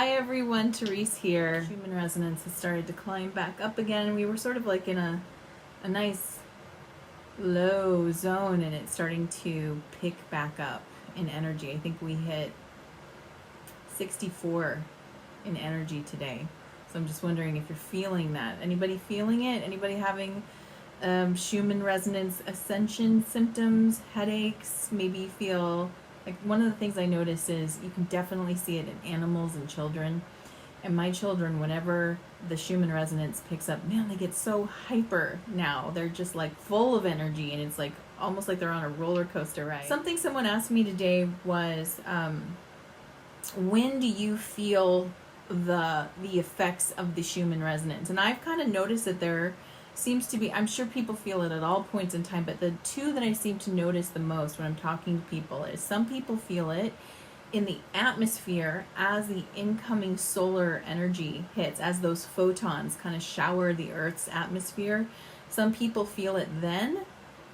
Hi everyone, Therese here. Human resonance has started to climb back up again. We were sort of like in a nice low zone, and it's starting to pick back up in energy. I think we hit 64 in energy today. So I'm just wondering if you're feeling that. Anybody feeling it? Anybody having Schumann resonance ascension symptoms, headaches? Maybe feel like one of the things I notice is you can definitely see it in animals and children. And my children, whenever the Schumann resonance picks up, man, they get so hyper now. They're just like full of energy, and it's like almost like they're on a roller coaster ride. Something someone asked me today was, when do you feel the effects of the Schumann resonance? And I've kind of noticed that there seems to be, I'm sure people feel it at all points in time, but the two that I seem to notice the most when I'm talking to people is some people feel it in the atmosphere as the incoming solar energy hits, as those photons kind of shower the Earth's atmosphere. Some people feel it then,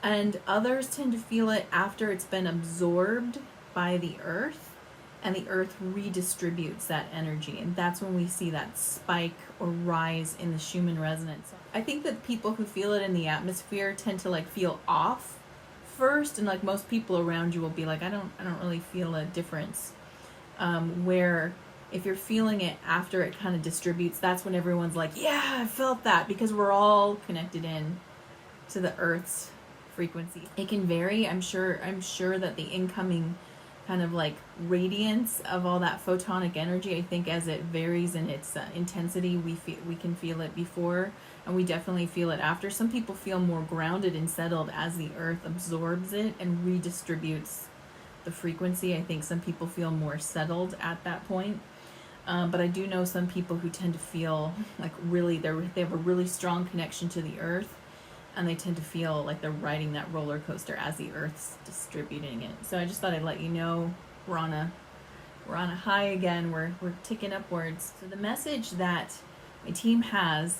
and others tend to feel it after it's been absorbed by the Earth, and the Earth redistributes that energy, and that's when we see that spike or rise in the Schumann resonance. I think that people who feel it in the atmosphere tend to like feel off first, and like most people around you will be like, I don't really feel a difference. Where if you're feeling it after it kind of distributes, that's when everyone's like, yeah, I felt that, because we're all connected in to the Earth's frequency. It can vary. I'm sure that the incoming kind of like radiance of all that photonic energy, I think as it varies in its intensity, we can feel it before, and we definitely feel it after. Some people feel more grounded and settled as the Earth absorbs it and redistributes the frequency. I think some people feel more settled at that point, but I do know some people who tend to feel like really they have a really strong connection to the Earth, and they tend to feel like they're riding that roller coaster as the Earth's distributing it. So I just thought I'd let you know we're on a high again. We're ticking upwards. So the message that my team has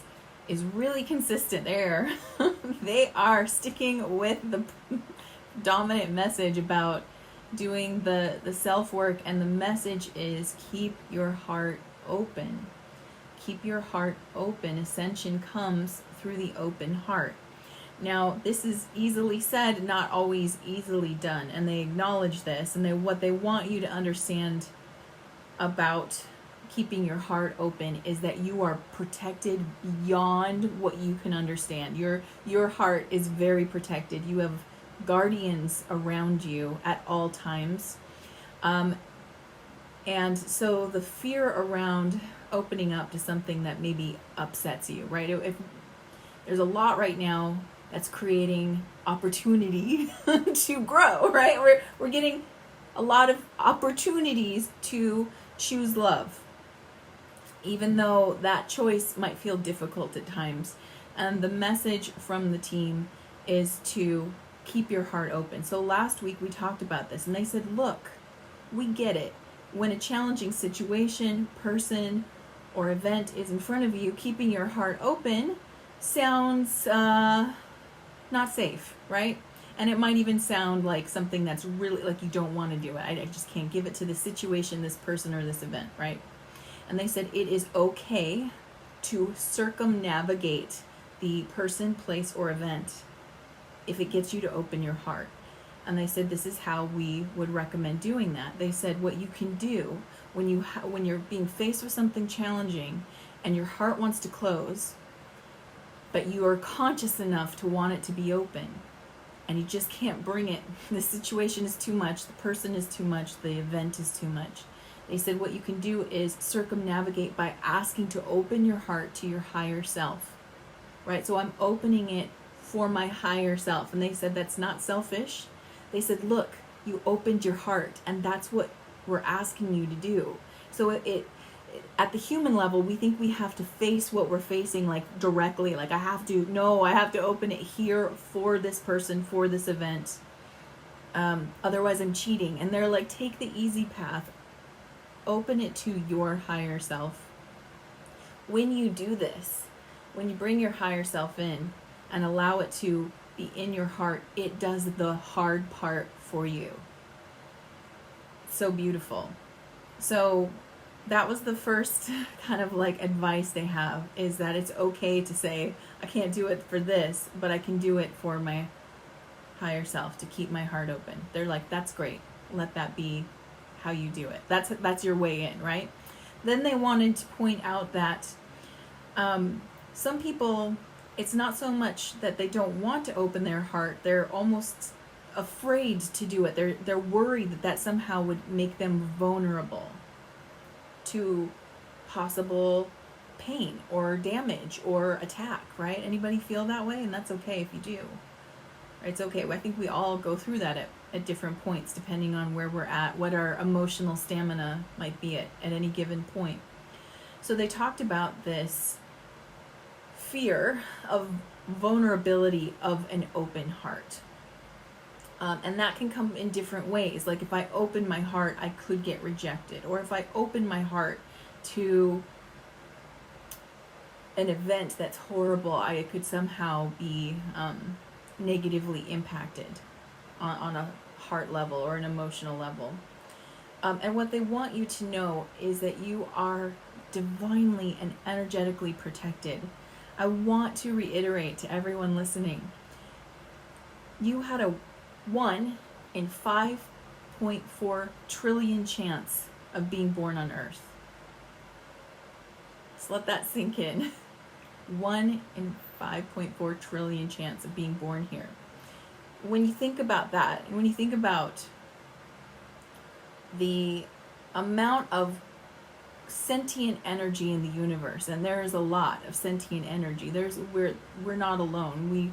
is really consistent. They are sticking with the dominant message about doing the self work, and the message is keep your heart open. Keep your heart open. Ascension comes through the open heart. Now, this is easily said, not always easily done, and they acknowledge this, and what they want you to understand about keeping your heart open is that you are protected beyond what you can understand. Your heart is very protected. You have guardians around you at all times. And so the fear around opening up to something that maybe upsets you, right? If there's a lot right now that's creating opportunity to grow, right? We're getting a lot of opportunities to choose love, even though that choice might feel difficult at times. And the message from the team is to keep your heart open. So last week we talked about this, and they said, look, we get it. When a challenging situation, person, or event is in front of you, keeping your heart open sounds not safe, right? And it might even sound like something that's really like you don't want to do it. I just can't give it to this situation, this person, or this event, right? And they said it is okay to circumnavigate the person, place, or event if it gets you to open your heart. And they said this is how we would recommend doing that. They said what you can do when you're being faced with something challenging and your heart wants to close, but you are conscious enough to want it to be open, and you just can't bring it. The situation is too much, the person is too much, the event is too much. They said what you can do is circumnavigate by asking to open your heart to your higher self, right? So I'm opening it for my higher self. And they said that's not selfish. They said, look, you opened your heart, and that's what we're asking you to do. So it at the human level, we think we have to face what we're facing like directly. Like I have to open it here for this person, for this event. Otherwise I'm cheating. And they're like, take the easy path. Open it to your higher self. When you do this, when you bring your higher self in and allow it to be in your heart, it does the hard part for you. So beautiful. So that was the first kind of like advice they have, is that it's okay to say, I can't do it for this, but I can do it for my higher self, to keep my heart open. They're like, that's great. Let that be how you do it. That's your way in, right? Then they wanted to point out that some people, it's not so much that they don't want to open their heart, they're almost afraid to do it. They're worried that that somehow would make them vulnerable to possible pain or damage or attack, right? Anybody feel that way? And that's okay if you do. It's okay. I think we all go through that at different points, depending on where we're at, what our emotional stamina might be at any given point. So they talked about this fear of vulnerability of an open heart. And that can come in different ways. Like if I open my heart, I could get rejected. Or if I open my heart to an event that's horrible, I could somehow be negatively impacted on a heart level or an emotional level. And what they want you to know is that you are divinely and energetically protected. I want to reiterate to everyone listening, you had a 1 in 5.4 trillion chance of being born on Earth. Just let that sink in. 1 in 5.4 trillion chance of being born here. When you think about that, when you think about the amount of sentient energy in the universe, and there is a lot of sentient energy. We're not alone.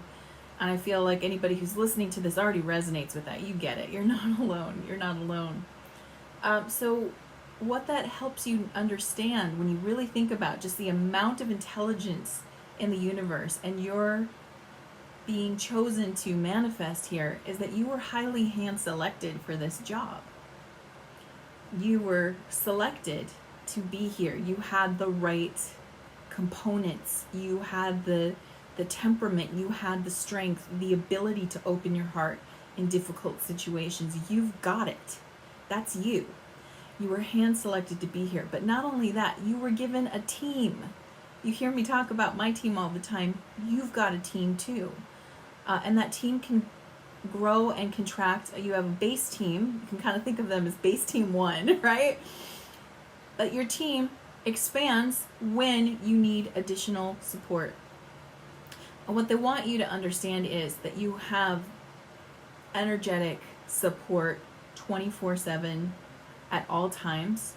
And I feel like anybody who's listening to this already resonates with that. You get it. You're not alone. You're not alone. So what that helps you understand when you really think about just the amount of intelligence in the universe and you're being chosen to manifest here is that you were highly hand selected for this job. You were selected to be here. You had the right components. You had the temperament, you had the strength, the ability to open your heart in difficult situations. You've got it. That's you. You were hand selected to be here. But not only that, you were given a team. You hear me talk about my team all the time. You've got a team too. And that team can grow and contract. You have a base team. You can kind of think of them as base team 1, right? But your team expands when you need additional support. And what they want you to understand is that you have energetic support 24/7 at all times,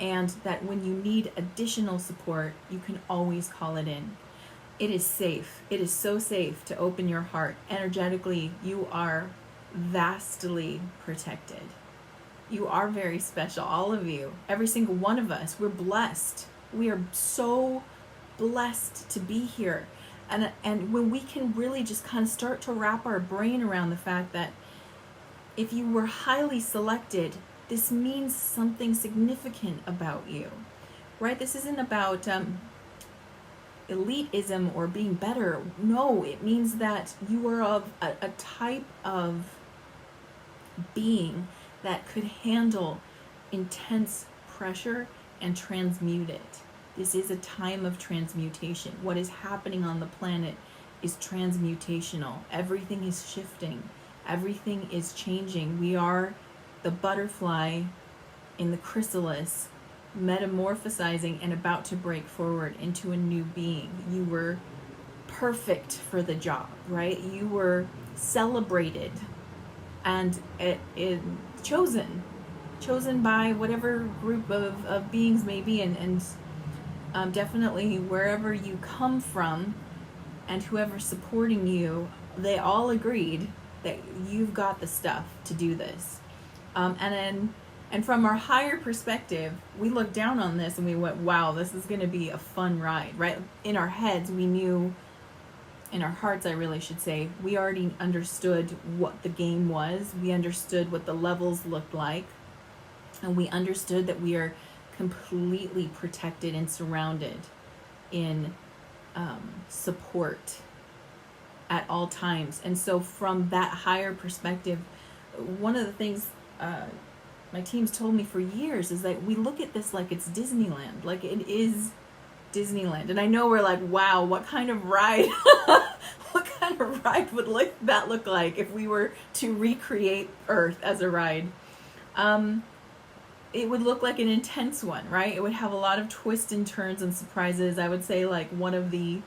and that when you need additional support, you can always call it in. It is safe. It is so safe to open your heart. Energetically, you are vastly protected. You are very special, all of you. Every single one of us. We're blessed. We are so blessed to be here. And when we can really just kind of start to wrap our brain around the fact that if you were highly selected, this means something significant about you, right? This isn't about elitism or being better. No, it means that you are of a type of being that could handle intense pressure and transmute it. This is a time of transmutation. What is happening on the planet is transmutational. Everything is shifting. Everything is changing. We are the butterfly in the chrysalis, metamorphosizing and about to break forward into a new being. You were perfect for the job, right? You were celebrated and chosen by whatever group of beings may be, and definitely wherever you come from and whoever's supporting you, they all agreed that you've got the stuff to do this. And from our higher perspective, we looked down on this and we went, wow, this is going to be a fun ride, right? In our heads, we knew, in our hearts, I really should say, we already understood what the game was. We understood what the levels looked like. And we understood that we are completely protected and surrounded in support at all times. And so from that higher perspective, one of the things my team's told me for years is that we look at this like it's Disneyland, like it is Disneyland. And I know we're like, wow, what kind of ride what kind of ride would that look like if we were to recreate Earth as a ride? It would look like an intense one, right? It would have a lot of twists and turns and surprises. I would say like one of the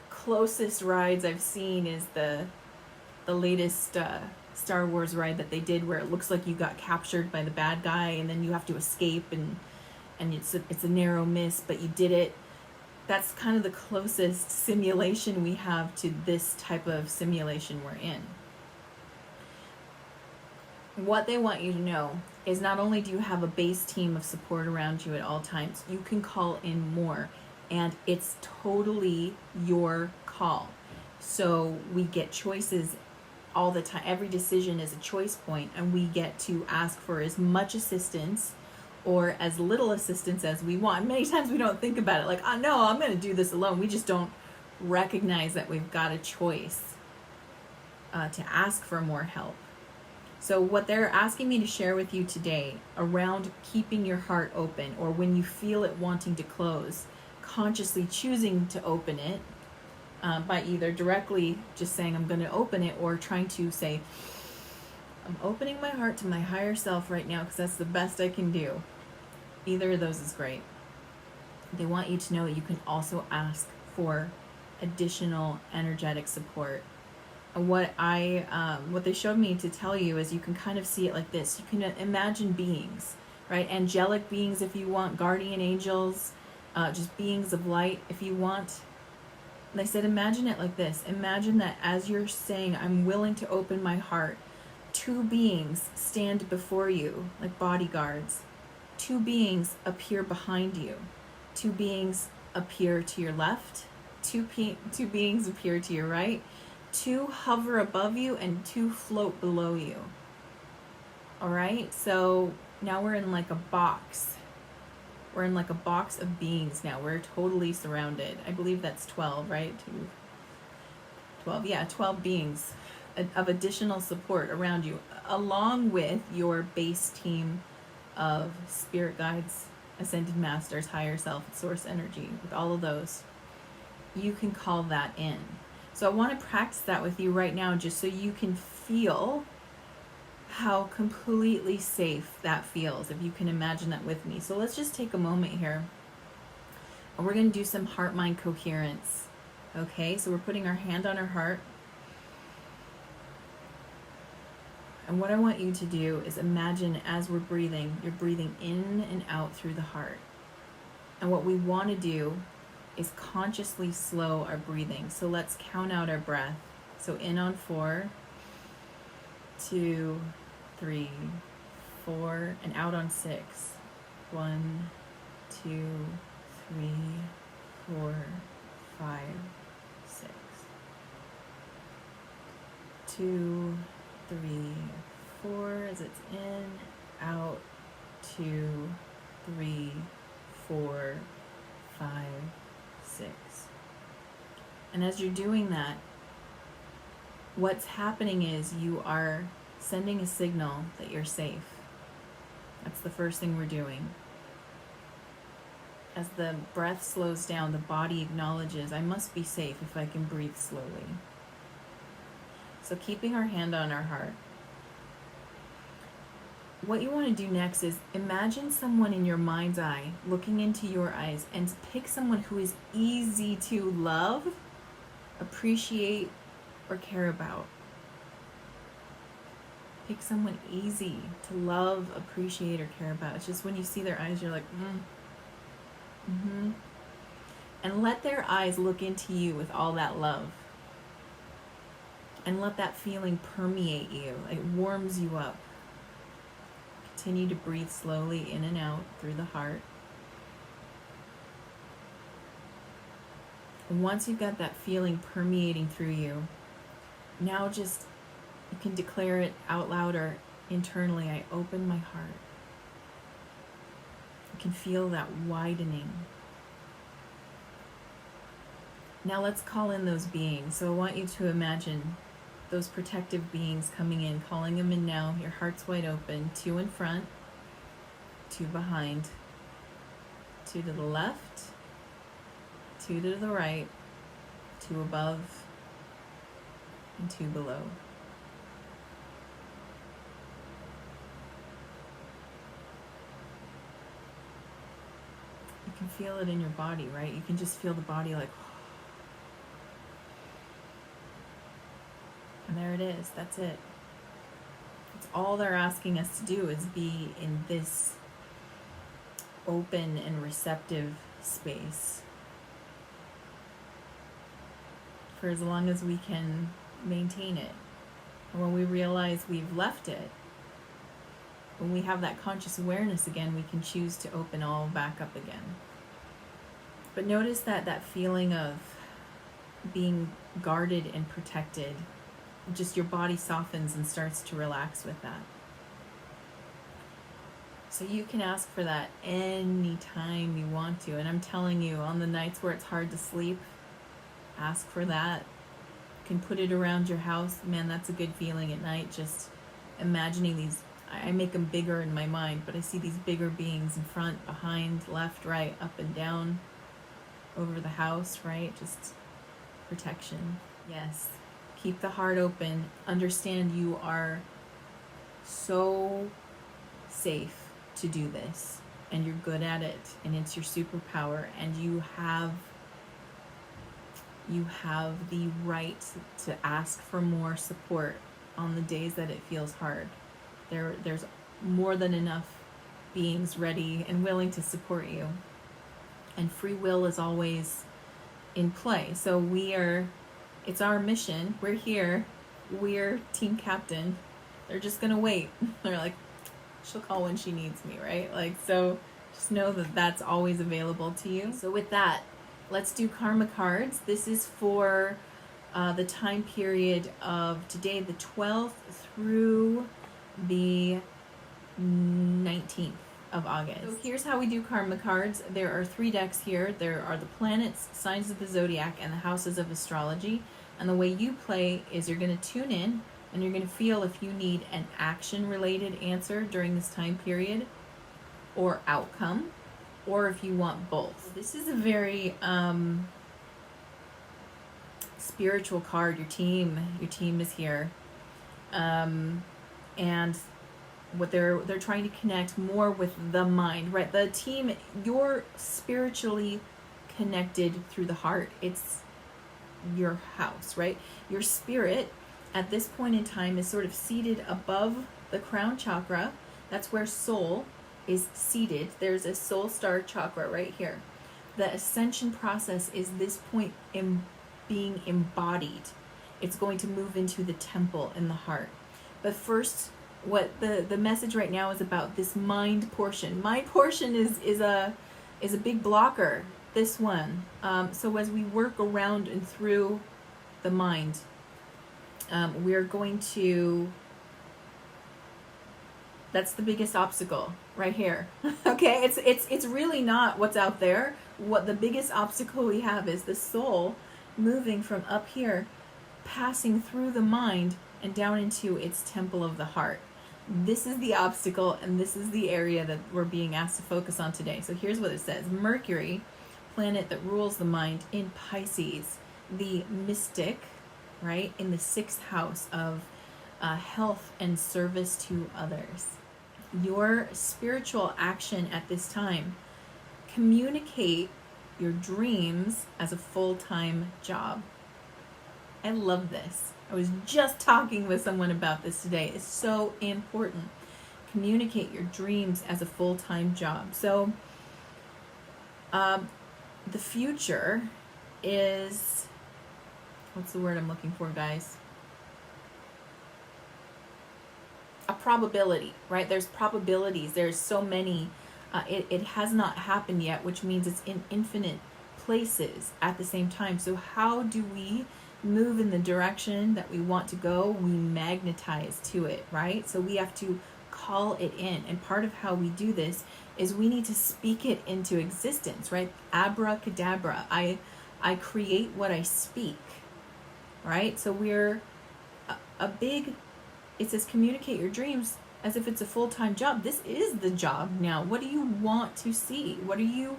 closest rides I've seen is the latest Star Wars ride that they did, where it looks like you got captured by the bad guy and then you have to escape, and it's a narrow miss, but you did it. That's kind of the closest simulation we have to this type of simulation we're in. What they want you to know is not only do you have a base team of support around you at all times, you can call in more, and it's totally your call. So we get choices all the time. Every decision is a choice point, and we get to ask for as much assistance or as little assistance as we want. Many times we don't think about it like, oh no, I'm going to do this alone. We just don't recognize that we've got a choice to ask for more help. So what they're asking me to share with you today around keeping your heart open, or when you feel it wanting to close, consciously choosing to open it by either directly just saying I'm going to open it, or trying to say I'm opening my heart to my higher self right now because that's the best I can do. Either of those is great. They want you to know that you can also ask for additional energetic support. And what they showed me to tell you is you can kind of see it like this. You can imagine beings, right? Angelic beings if you want, guardian angels, just beings of light if you want. And they said imagine it like this. Imagine that as you're saying, I'm willing to open my heart, two beings stand before you like bodyguards. Two beings appear behind you. Two beings appear to your left. Two beings appear to your right. Two hover above you, and two float below you. All right, so now we're in like a box. We're in like a box of beings now. We're totally surrounded. I believe that's 12, right? 12, yeah, 12 beings of additional support around you, along with your base team of spirit guides, ascended masters, higher self, source energy. With all of those, you can call that in. So I want to practice that with you right now, just so you can feel how completely safe that feels, if you can imagine that with me. So let's just take a moment here, and we're going to do some heart-mind coherence. Okay, so we're putting our hand on our heart. And what I want you to do is imagine as we're breathing, you're breathing in and out through the heart. And what we want to do is consciously slow our breathing. So let's count out our breath. So in on 4, 2, 3, 4, and out on 6. 1, 2, 3, 4, 5, 6. 2, 3, 4 as it's in, out, 2, 3, 4, 5, 6. And as you're doing that, what's happening is you are sending a signal that you're safe. That's the first thing we're doing. As the breath slows down, the body acknowledges, I must be safe if I can breathe slowly. So keeping our hand on our heart. What you want to do next is imagine someone in your mind's eye, looking into your eyes, and pick someone who is easy to love, appreciate, or care about. Pick someone easy to love, appreciate, or care about. It's just when you see their eyes, you're like, And let their eyes look into you with all that love. And let that feeling permeate you. It warms you up. Continue to breathe slowly in and out through the heart. And once you've got that feeling permeating through you, now just you can declare it out loud or internally, I open my heart. You can feel that widening. Now let's call in those beings. So I want you to imagine those protective beings coming in, calling them in now. Your heart's wide open, 2 in front, 2 behind, 2 to the left, 2 to the right, 2 above, and 2 below. You can feel it in your body, right? You can just feel the body like, and there it is. That's it. That's all they're asking us to do, is be in this open and receptive space for as long as we can maintain it. And when we realize we've left it, when we have that conscious awareness again, we can choose to open all back up again. But notice that feeling of being guarded and protected, just your body softens and starts to relax with that. So you can ask for that anytime you want to. And I'm telling you, on the nights where it's hard to sleep, ask for that. You can put it around your house. Man, that's a good feeling at night. Just imagining these, I make them bigger in my mind, but I see these bigger beings in front, behind, left, right, up and down, over the house, right? Just protection. Yes. Keep the heart open. Understand you are so safe to do this, and you're good at it, and it's your superpower, and you have the right to ask for more support on the days that it feels hard. There's more than enough beings ready and willing to support you, and free will is always in play. So it's our mission. We're here. We're team captain. They're just gonna wait. They're like, she'll call when she needs me, right? Like, so just know that that's always available to you. So with that, let's do karma cards. This is for the time period of today, the 12th through the 19th of August. So here's how we do karma cards. There are 3 decks here. There are the planets, signs of the zodiac, and the houses of astrology. And the way you play is you're going to tune in, and you're going to feel if you need an action-related answer during this time period, or outcome, or if you want both. This is a very spiritual card. Your team is here, and what they're trying to connect more with the mind, right? The team, you're spiritually connected through the heart. It's your house, right? Your spirit at this point in time is sort of seated above the crown chakra. That's where soul is seated. There's a soul star chakra right here. The ascension process is this point in being embodied. It's going to move into the temple in the heart. But first, what the message right now is about this mind portion. Mind portion is a big blocker. This one. So as we work around and through the mind, we're going to, that's the biggest obstacle right here. Okay, it's really not what's out there. What the biggest obstacle we have is the soul moving from up here, passing through the mind and down into its temple of the heart. This is the obstacle, and this is the area that we're being asked to focus on today. So here's what it says. Mercury, planet that rules the mind, in Pisces, the mystic, right, in the 6th house of health and service to others. Your spiritual action at this time: communicate your dreams as a full-time job. I love this. I was just talking with someone about this today. It's so important. Communicate your dreams as a full-time job. So the future is, what's the word I'm looking for, guys? A probability, right? There's probabilities. There's so many. It has not happened yet, which means it's in infinite places at the same time. So how do we move in the direction that we want to go? We magnetize to it, right? So we have to call it in. And part of how we do this is we need to speak it into existence, right? Abracadabra. I create what I speak, right? So we're a big, it says communicate your dreams as if it's a full-time job. This is the job now. What do you want to see? What do you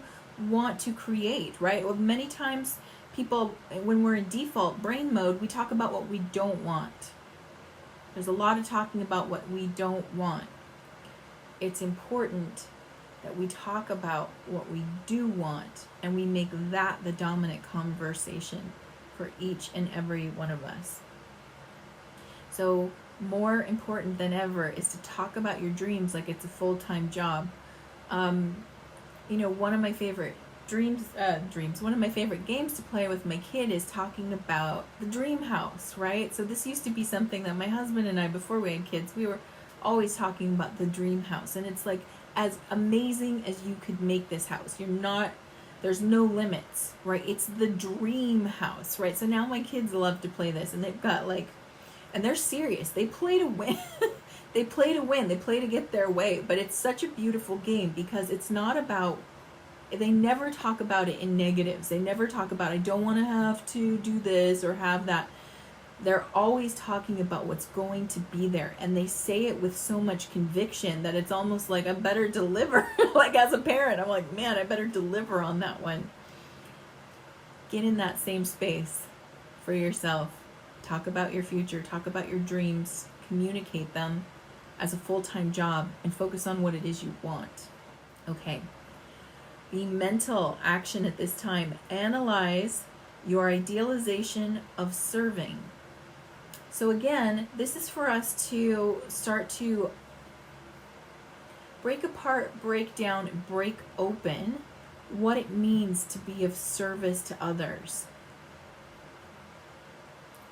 want to create, right? Well, many times people, when we're in default brain mode, we talk about what we don't want. There's a lot of talking about what we don't want. It's important that we talk about what we do want, and we make that the dominant conversation for each and every one of us. So more important than ever is to talk about your dreams like it's a full-time job. One of my favorite one of my favorite games to play with my kid is talking about the dream house, right? So this used to be something that my husband and I, before we had kids, we were always talking about the dream house. And it's like, as amazing as you could make this house, there's no limits, right? It's the dream house, right? So now my kids love to play this, and they've got and they're serious. They play to win. They play to win. They play to get their way. But it's such a beautiful game because it's not about, they never talk about it in negatives. They never talk about, I don't want to have to do this or have that. They're always talking about what's going to be there. And they say it with so much conviction that it's almost like, I better deliver. Like as a parent, I'm like, man, I better deliver on that one. Get in that same space for yourself. Talk about your future. Talk about your dreams. Communicate them as a full-time job and focus on what it is you want. Okay. The mental action at this time. Analyze your idealization of serving. So again, this is for us to start to break apart, break down, break open what it means to be of service to others.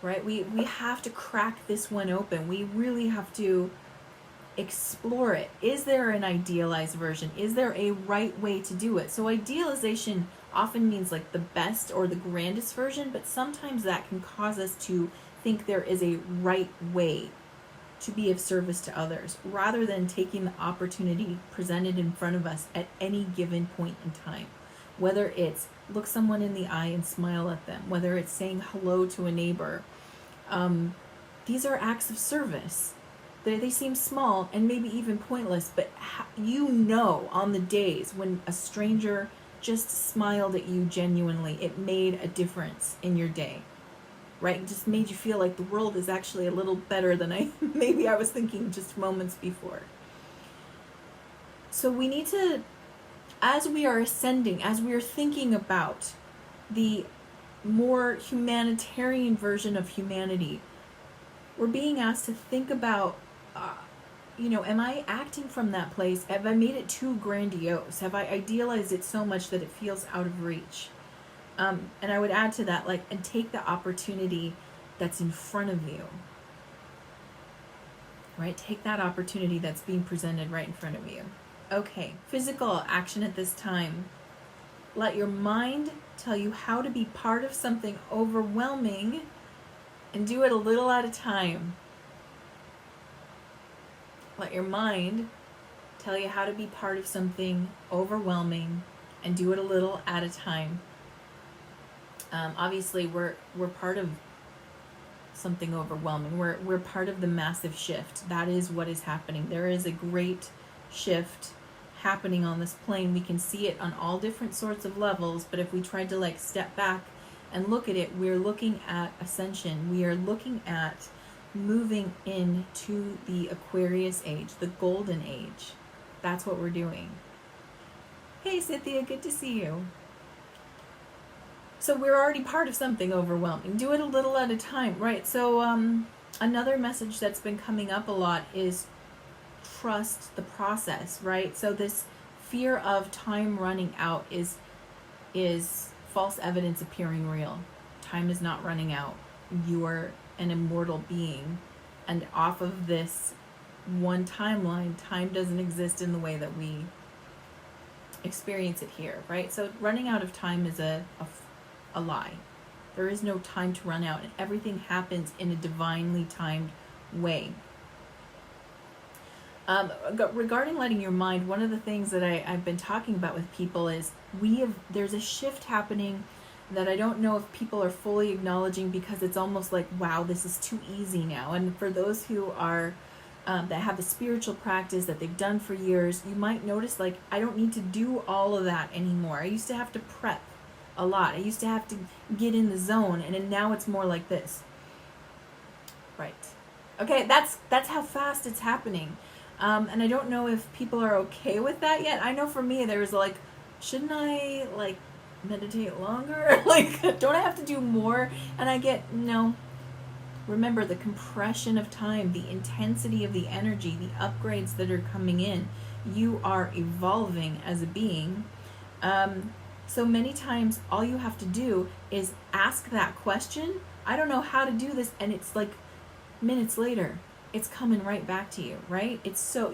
Right? We have to crack this one open. We really have to explore it. Is there an idealized version? Is there a right way to do it? So idealization often means like the best or the grandest version, but sometimes that can cause us to think there is a right way to be of service to others, rather than taking the opportunity presented in front of us at any given point in time. Whether it's look someone in the eye and smile at them, whether it's saying hello to a neighbor. These are acts of service. They seem small and maybe even pointless, but on the days when a stranger just smiled at you genuinely, it made a difference in your day, right? It just made you feel like the world is actually a little better than maybe I was thinking just moments before. So we need to, as we are ascending, as we are thinking about the more humanitarian version of humanity, we're being asked to think about, am I acting from that place? Have I made it too grandiose? Have I idealized it so much that it feels out of reach? And I would add to that, and take the opportunity that's in front of you. Right? Take that opportunity that's being presented right in front of you. Okay, physical action at this time. Let your mind tell you how to be part of something overwhelming, and do it a little at a time. Let your mind tell you how to be part of something overwhelming, and do it a little at a time. Obviously, we're part of something overwhelming. We're part of the massive shift. That is what is happening. There is a great shift happening on this plane. We can see it on all different sorts of levels, but if we tried to step back and look at it, we're looking at ascension. We are looking at moving into the Aquarius age, the golden age. That's what we're doing. Hey Cynthia, good to see you. So we're already part of something overwhelming. Do it a little at a time, right? So another message that's been coming up a lot is trust the process, right? So this fear of time running out is false evidence appearing real. Time is not running out. You are an immortal being, and off of this one timeline, time doesn't exist in the way that we experience it here, right? So running out of time is a lie. There is no time to run out, and everything happens in a divinely timed way. Regarding letting your mind, one of the things that I've been talking about with people is there's a shift happening that I don't know if people are fully acknowledging, because it's almost like, wow, this is too easy now. And for those who are that have a spiritual practice that they've done for years, you might notice, like, I don't need to do all of that anymore. I used to have to prep a lot. I used to have to get in the zone, and then now it's more like this. Right. Okay, that's how fast it's happening. And I don't know if people are okay with that yet. I know for me, there was like, shouldn't I, like, meditate longer? Like, don't I have to do more? And I get, no. Remember the compression of time, the intensity of the energy, the upgrades that are coming in. You are evolving as a being. So many times, all you have to do is ask that question. I don't know how to do this. And it's like minutes later, it's coming right back to you, right? It's so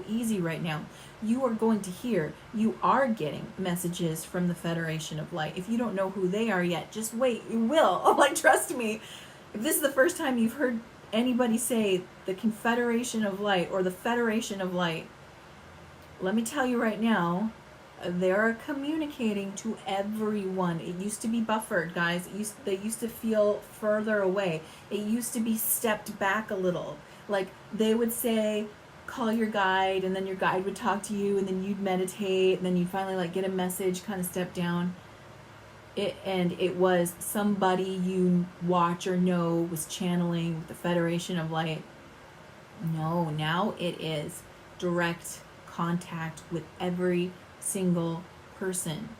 easy right now. You are going to hear, you are getting messages from the Federation of Light. If you don't know who they are yet, just wait, you will. Like, trust me. If this is the first time you've heard anybody say the Confederation of Light or the Federation of Light, let me tell you right now, they're communicating to everyone. It used to be buffered, guys. They used to feel further away. It used to be stepped back a little. Like, they would say, call your guide, and then your guide would talk to you, and then you'd meditate, and then you'd finally, like, get a message, kind of step down. It was somebody you watch or know was channeling the Federation of Light. No, now it is direct contact with every single person.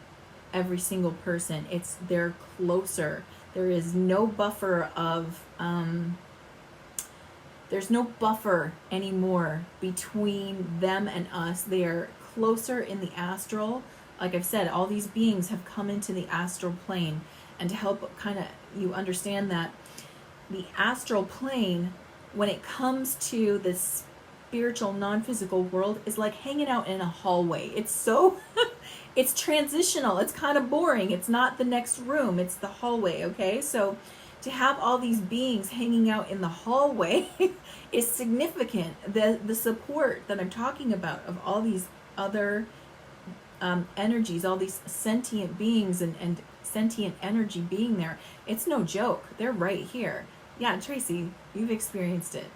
They're closer. There is no buffer of there's no buffer anymore between them and us. They are closer in the astral. Like I've said, all these beings have come into the astral plane, and to help kind of you understand that the astral plane, when it comes to this spiritual non-physical world, is like hanging out in a hallway. It's so it's transitional. It's kind of boring. It's not the next room. It's the hallway, okay? So to have all these beings hanging out in the hallway is significant. The support that I'm talking about of all these other energies, all these sentient beings and sentient energy being there, it's no joke. They're right here. Yeah, Tracy, you've experienced it.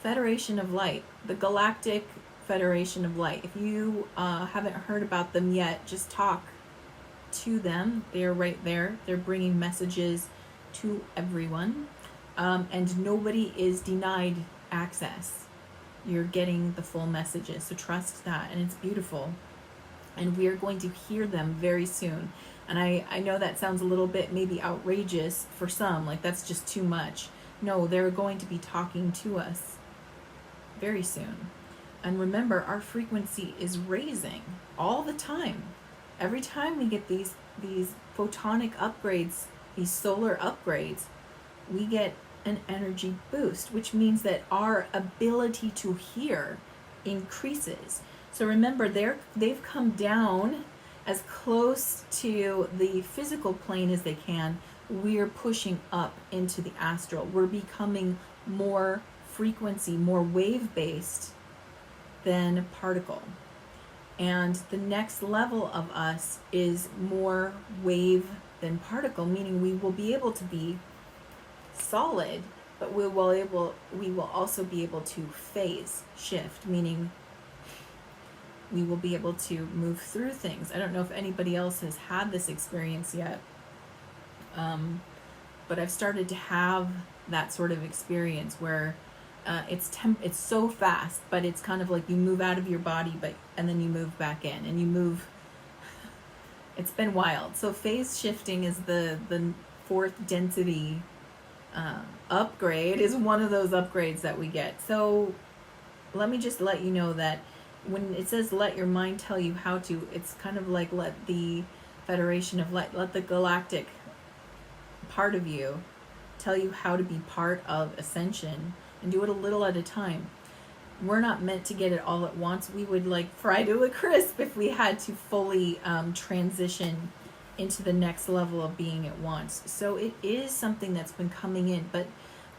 Federation of Light, the Galactic Federation of Light. If you haven't heard about them yet, just talk to them. They're right there. They're bringing messages to everyone, and nobody is denied access. You're getting the full messages, so trust that, and it's beautiful. And we are going to hear them very soon. And I know that sounds a little bit maybe outrageous for some, like that's just too much. No, they're going to be talking to us very soon. And remember, our frequency is raising all the time. Every time we get these photonic upgrades, these solar upgrades, we get an energy boost, which means that our ability to hear increases. So remember, they've come down as close to the physical plane as they can. We're pushing up into the astral. We're becoming more frequency, more wave-based than particle. And the next level of us is more wave than particle, meaning we will be able to be solid, but we will also be able to phase shift, meaning we will be able to move through things. I don't know if anybody else has had this experience yet, but I've started to have that sort of experience where it's so fast, but it's kind of like you move out of your body, and then you move back in, and you move. It's been wild. So phase shifting is the fourth density upgrade, is one of those upgrades that we get. So let me just let you know that when it says let your mind tell you how to, it's kind of like let the Federation of Light, let the galactic part of you tell you how to be part of Ascension, and do it a little at a time. We're not meant to get it all at once. We would like fry to a crisp if we had to fully transition into the next level of being at once. So it is something that's been coming in, but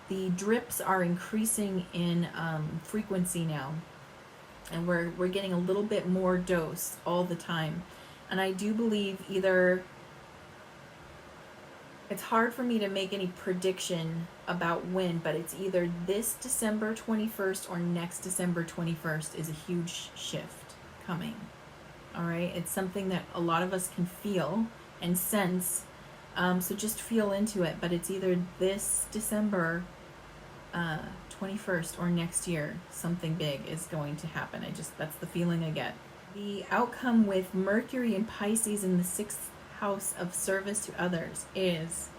the drips are increasing in frequency now. And we're getting a little bit more dose all the time. And I do believe either It's hard for me to make any prediction about when, but it's either this December 21st or next December 21st is a huge shift coming. All right? It's something that a lot of us can feel and sense. So just feel into it, but it's either this December 21st or next year, something big is going to happen. That's the feeling I get. The outcome with Mercury and Pisces in the 6th house of service to others is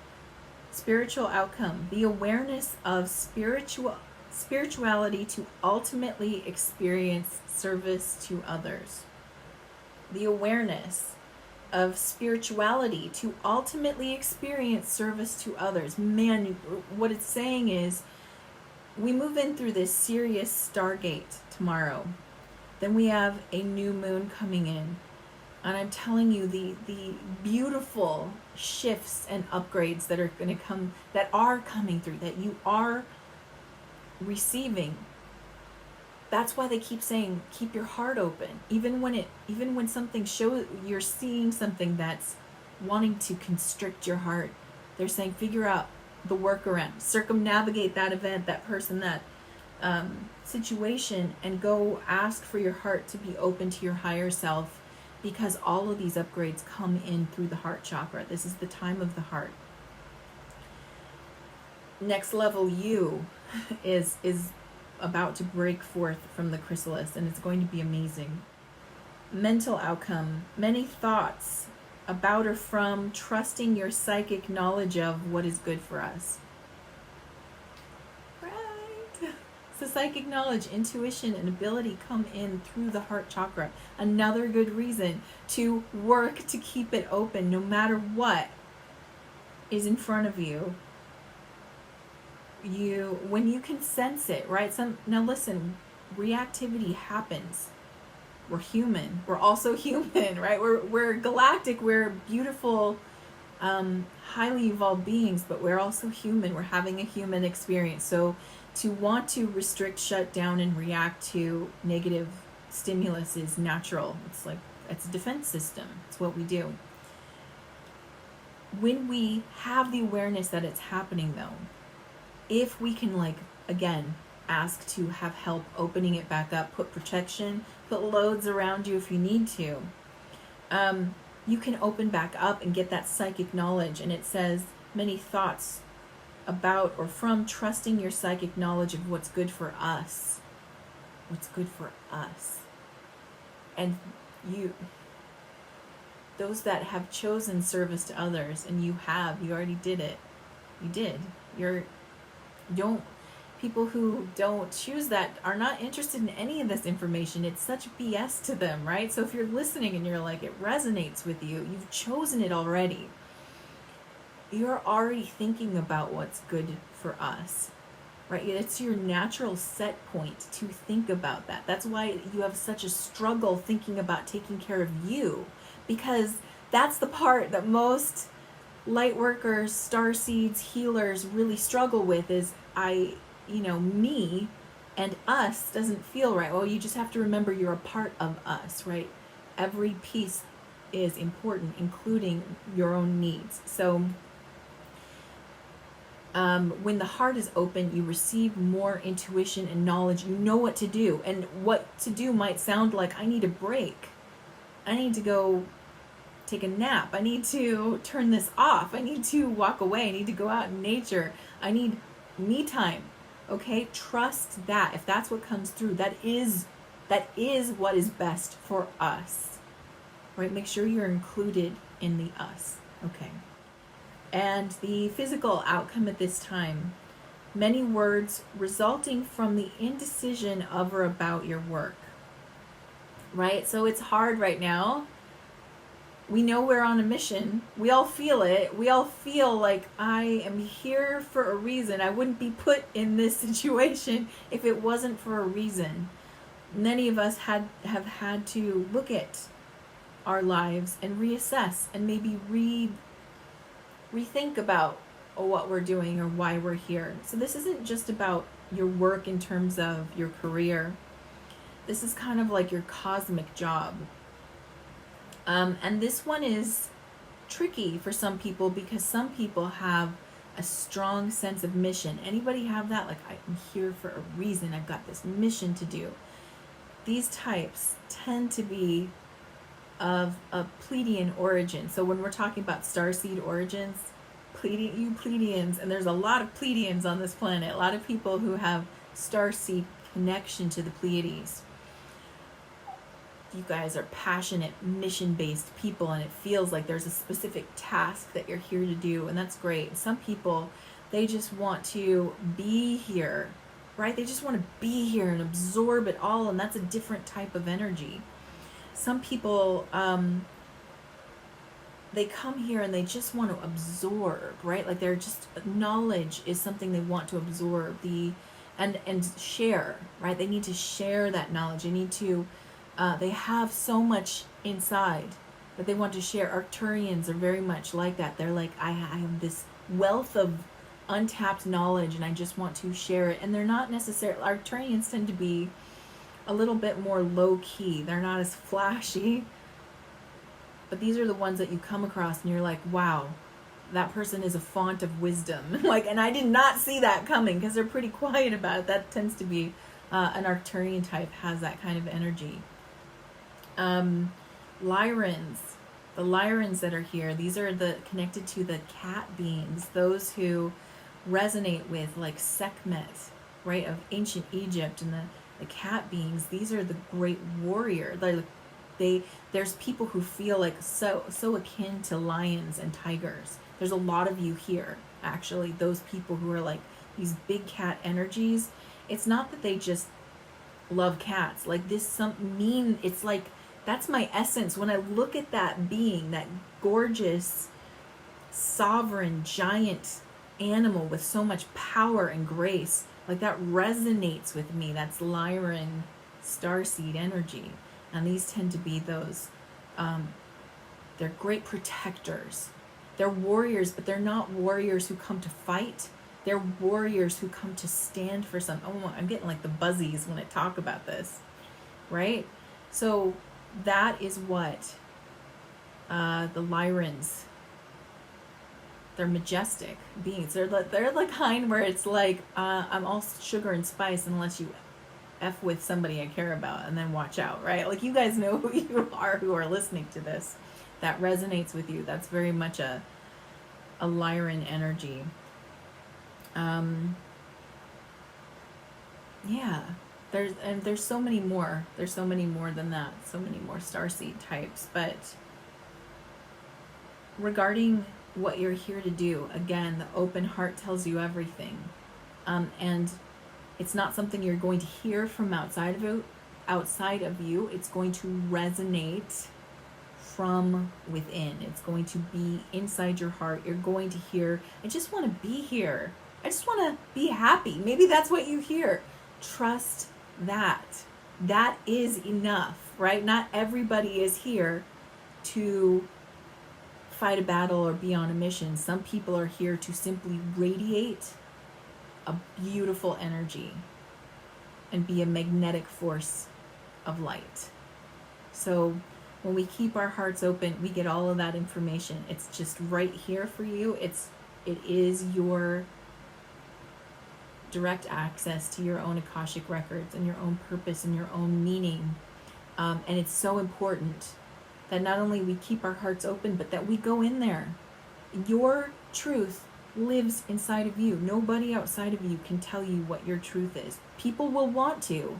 spiritual outcome, the awareness of spirituality to ultimately experience service to others. The awareness of spirituality to ultimately experience service to others. Man, what it's saying is we move in through this Sirius Stargate tomorrow. Then we have a new moon coming in. And I'm telling you, the beautiful shifts and upgrades that are going to come, that are coming through, that you are receiving. That's why they keep saying, keep your heart open. Even when something shows, you're seeing something that's wanting to constrict your heart. They're saying, figure out the workaround, circumnavigate that event, that person, that situation, and go ask for your heart to be open to your higher self. Because all of these upgrades come in through the heart chakra. This is the time of the heart. Next level you is about to break forth from the chrysalis, and it's going to be amazing. Mental outcome. Many thoughts about or from trusting your psychic knowledge of what is good for us. So psychic knowledge, intuition, and ability come in through the heart chakra. Another good reason to work to keep it open no matter what is in front of you. When you can sense it, right? Now listen, reactivity happens. We're human. We're also human, right? We're galactic. We're beautiful, highly evolved beings, but we're also human. We're having a human experience. So to want to restrict, shut down, and react to negative stimulus is natural. It's a defense system. It's what we do. When we have the awareness that it's happening, though, if we can, again, ask to have help opening it back up, put protection, put loads around you if you need to, you can open back up and get that psychic knowledge. And it says many thoughts about or from trusting your psychic knowledge of what's good for us. What's good for us. And those that have chosen service to others, and you already did it. You did. People who don't choose that are not interested in any of this information. It's such BS to them, right? So if you're listening and you're like, it resonates with you, you've chosen it already. You're already thinking about what's good for us, right? It's your natural set point to think about that. That's why you have such a struggle thinking about taking care of you, because that's the part that most light workers, starseeds, healers really struggle with is me and us doesn't feel right. Well, you just have to remember you're a part of us, right? Every piece is important, including your own needs. So when the heart is open, you receive more intuition and knowledge. You know what to do. And what to do might sound like, I need a break. I need to go take a nap. I need to turn this off. I need to walk away. I need to go out in nature. I need me time. Okay? Trust that. If that's what comes through, that is what is best for us. Right? Make sure you're included in the us. Okay. And the physical outcome at this time, many words resulting from the indecision of or about your work. Right? So it's hard right now. We know we're on a mission. We all feel it. We all feel like I am here for a reason. I wouldn't be put in this situation if it wasn't for a reason. Many of us have had to look at our lives and reassess and maybe rethink about what we're doing or why we're here. So this isn't just about your work in terms of your career. This is kind of like your cosmic job. And this one is tricky for some people because some people have a strong sense of mission. Anybody have that? Like, I'm here for a reason. I've got this mission to do. These types tend to be of a Pleiadian origin. So when we're talking about starseed origins, you Pleiadians, and there's a lot of Pleiadians on this planet, a lot of people who have starseed connection to the Pleiades. You guys are passionate, mission-based people, and it feels like there's a specific task that you're here to do, and that's great. Some people, they just want to be here, right? They just want to be here and absorb it all, and that's a different type of energy. Some people, they come here and they just want to absorb, right? Like they're just, knowledge is something they want to absorb, and share, right? They need to share that knowledge. They need to, they have so much inside that they want to share. Arcturians are very much like that. They're like, I have this wealth of untapped knowledge and I just want to share it. And they're not necessarily, Arcturians tend to be a little bit more low-key. They're not as flashy. But these are the ones that you come across and you're like, wow, that person is a font of wisdom. Like, and I did not see that coming because they're pretty quiet about it. That tends to be an Arcturian type, has that kind of energy. Lyrans, the Lyrans that are here, these are the connected to the cat beings, those who resonate with like Sekhmet, right, of ancient Egypt, and the cat beings. These are the great warrior. There's people who feel like so akin to lions and tigers. There's a lot of you here, actually, those people who are like these big cat energies. It's not that they just love cats. Like this, it's like, that's my essence. When I look at that being, that gorgeous, sovereign, giant animal with so much power and grace, like that resonates with me. That's Lyran starseed energy. And these tend to be those, they're great protectors. They're warriors, but they're not warriors who come to fight. They're warriors who come to stand for something. Oh, I'm getting like the buzzies when I talk about this, right? So that is what the Lyrans, they're majestic beings. They're the kind where it's like, I'm all sugar and spice unless you F with somebody I care about, and then watch out, right? Like, you guys know who you are who are listening to this. That resonates with you. That's very much a Lyran energy. Yeah, there's so many more. There's so many more than that. So many more starseed types. But regarding what you're here to do, again, the open heart tells you everything. And it's not something you're going to hear from outside of you. It's going to resonate from within. It's going to be inside your heart. You're going to hear, I just want to be here. I just want to be happy. Maybe that's what you hear. Trust that. That is enough, right? Not everybody is here to fight a battle or be on a mission. Some people are here to simply radiate a beautiful energy and be a magnetic force of light. So when we keep our hearts open, we get all of that information. It's just right here for you. It is your direct access to your own Akashic records and your own purpose and your own meaning. And it's so important that not only we keep our hearts open, but that we go in there. Your truth lives inside of you. Nobody outside of you can tell you what your truth is. People will want to.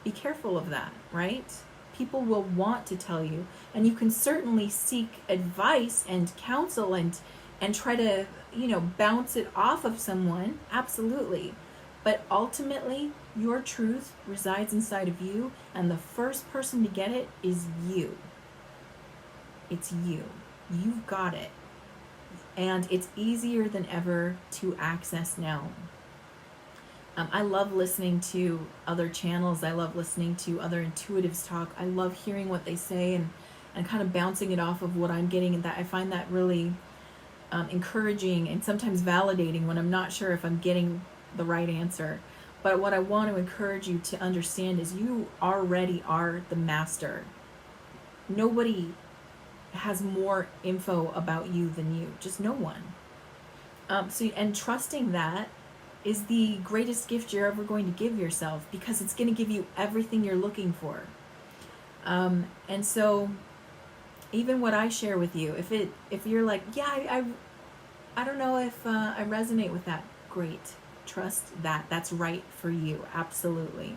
Be careful of that, right? People will want to tell you. And you can certainly seek advice and counsel and try to, bounce it off of someone. Absolutely. But ultimately, your truth resides inside of you, and the first person to get it is you. It's you. You've got it. And it's easier than ever to access now. I love listening to other channels. I love listening to other intuitives talk. I love hearing what they say and kind of bouncing it off of what I'm getting. And that I find that really encouraging and sometimes validating when I'm not sure if I'm getting the right answer. But what I want to encourage you to understand is you already are the master. Nobody has more info about you than you. Just no one. And trusting that is the greatest gift you're ever going to give yourself, because it's going to give you everything you're looking for. And so even what I share with you, if you're like, yeah, I don't know if I resonate with that, great. Trust that that's right for you. Absolutely.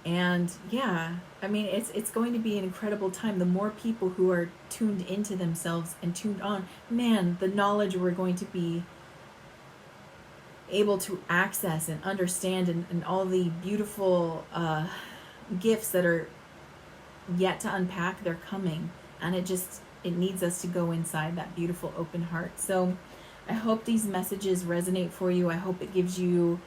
And yeah, I mean, it's going to be an incredible time. The more people who are tuned into themselves and tuned on, man, the knowledge we're going to be able to access and understand, and all the beautiful gifts that are yet to unpack, they're coming. And it needs us to go inside that beautiful open heart. So I hope these messages resonate for you. I hope it gives you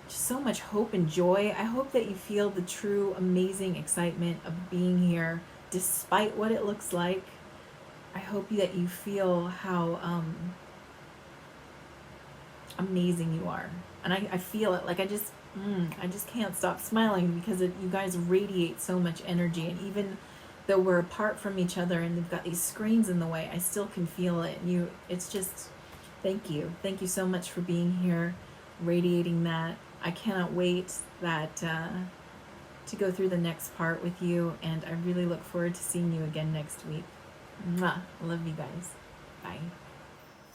so much hope and joy. I hope that you feel the true amazing excitement of being here despite what it looks like. I hope that you feel how amazing you are. And I feel it. Like I just can't stop smiling because you guys radiate so much energy. And even though we're apart from each other and we've got these screens in the way, I still can feel it. It's just, thank you. Thank you so much for being here, radiating that. I cannot wait to go through the next part with you, and I really look forward to seeing you again next week. Mwah. I love you guys. Bye.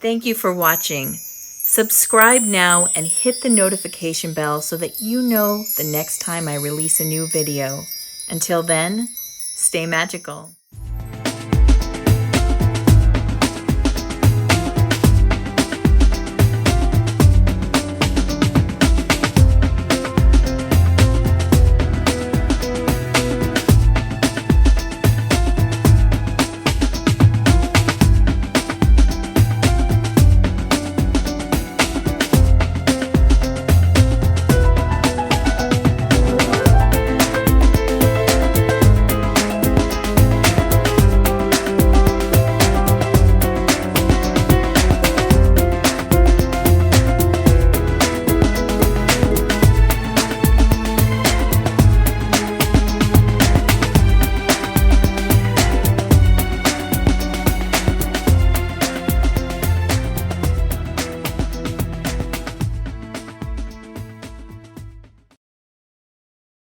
Thank you for watching. Subscribe now and hit the notification bell so that you know the next time I release a new video. Until then, stay magical.